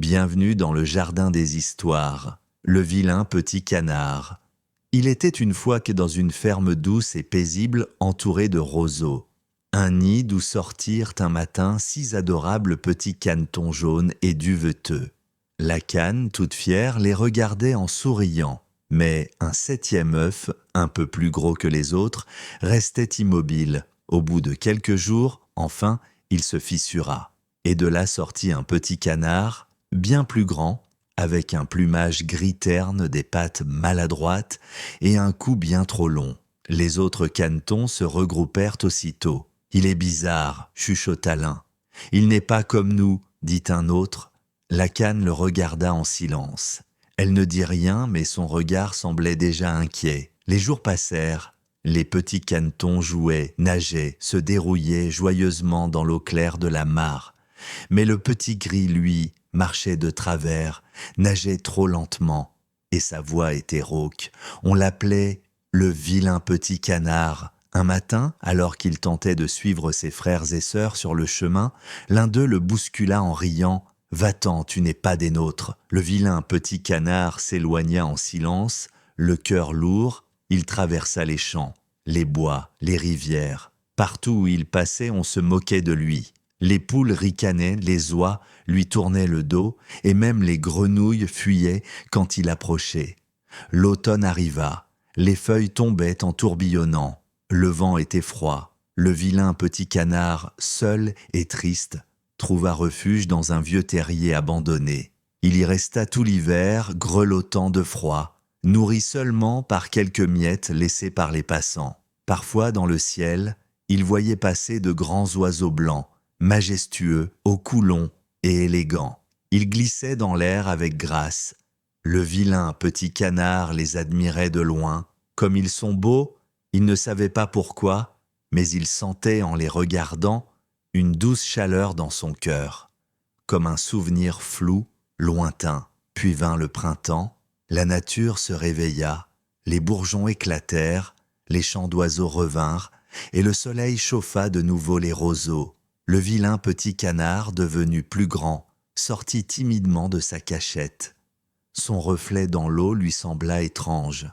Bienvenue dans le jardin des histoires, le vilain petit canard. Il était une fois que dans une ferme douce et paisible entourée de roseaux, un nid d'où sortirent un matin 6 adorables petits canetons jaunes et duveteux. La cane, toute fière, les regardait en souriant, mais un 7e œuf, un peu plus gros que les autres, restait immobile. Au bout de quelques jours, enfin, il se fissura, et de là sortit un petit canard, bien plus grand, avec un plumage gris terne, des pattes maladroites et un cou bien trop long. Les autres canetons se regroupèrent aussitôt. « Il est bizarre, » chuchota l'un. « Il n'est pas comme nous, » dit un autre. La cane le regarda en silence. Elle ne dit rien, mais son regard semblait déjà inquiet. Les jours passèrent. Les petits canetons jouaient, nageaient, se dérouillaient joyeusement dans l'eau claire de la mare. Mais le petit gris, lui, marchait de travers, nageait trop lentement, et sa voix était rauque. On l'appelait le vilain petit canard. Un matin, alors qu'il tentait de suivre ses frères et sœurs sur le chemin, l'un d'eux le bouscula en riant. « Va-t'en, tu n'es pas des nôtres !» Le vilain petit canard s'éloigna en silence, le cœur lourd. Il traversa les champs, les bois, les rivières. Partout où il passait, on se moquait de lui. Les poules ricanaient, les oies lui tournaient le dos, et même les grenouilles fuyaient quand il approchait. L'automne arriva, les feuilles tombaient en tourbillonnant, le vent était froid. Le vilain petit canard, seul et triste, trouva refuge dans un vieux terrier abandonné. Il y resta tout l'hiver, grelottant de froid, nourri seulement par quelques miettes laissées par les passants. Parfois, dans le ciel, il voyait passer de grands oiseaux blancs, majestueux, au cou long et élégant. Ils glissaient dans l'air avec grâce. Le vilain petit canard les admirait de loin. Comme ils sont beaux, il ne savait pas pourquoi, mais il sentait en les regardant une douce chaleur dans son cœur, comme un souvenir flou, lointain. Puis vint le printemps, la nature se réveilla, les bourgeons éclatèrent, les chants d'oiseaux revinrent, et le soleil chauffa de nouveau les roseaux. Le vilain petit canard, devenu plus grand, sortit timidement de sa cachette. Son reflet dans l'eau lui sembla étrange.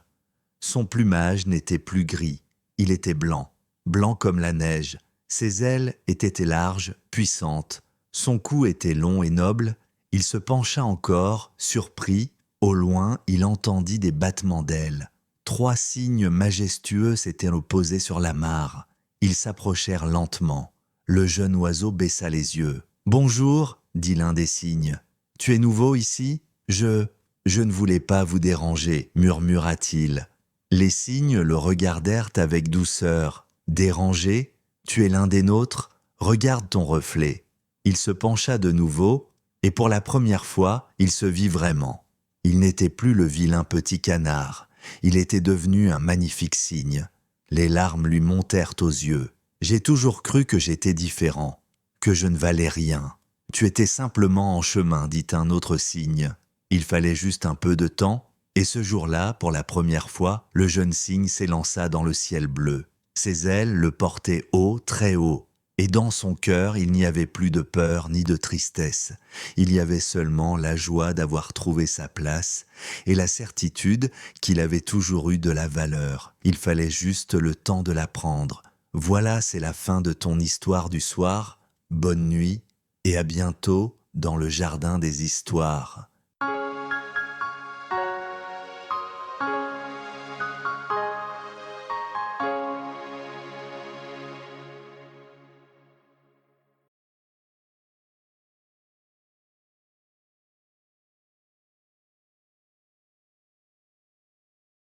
Son plumage n'était plus gris, il était blanc, blanc comme la neige. Ses ailes étaient larges, puissantes. Son cou était long et noble. Il se pencha encore, surpris. Au loin, il entendit des battements d'ailes. 3 cygnes majestueux s'étaient posés sur la mare. Ils s'approchèrent lentement. Le jeune oiseau baissa les yeux. « Bonjour, » dit l'un des cygnes. « Tu es nouveau ici ? Je ne voulais pas vous déranger, » murmura-t-il. Les cygnes le regardèrent avec douceur. « Dérangé ? Tu es l'un des nôtres ? Regarde ton reflet. » Il se pencha de nouveau, et pour la première fois, il se vit vraiment. Il n'était plus le vilain petit canard. Il était devenu un magnifique cygne. Les larmes lui montèrent aux yeux. « J'ai toujours cru que j'étais différent, que je ne valais rien. Tu étais simplement en chemin, » dit un autre cygne. Il fallait juste un peu de temps, et ce jour-là, pour la première fois, le jeune cygne s'élança dans le ciel bleu. Ses ailes le portaient haut, très haut, et dans son cœur, il n'y avait plus de peur ni de tristesse. Il y avait seulement la joie d'avoir trouvé sa place et la certitude qu'il avait toujours eu de la valeur. Il fallait juste le temps de la prendre. Voilà, c'est la fin de ton histoire du soir. Bonne nuit et à bientôt dans le jardin des histoires.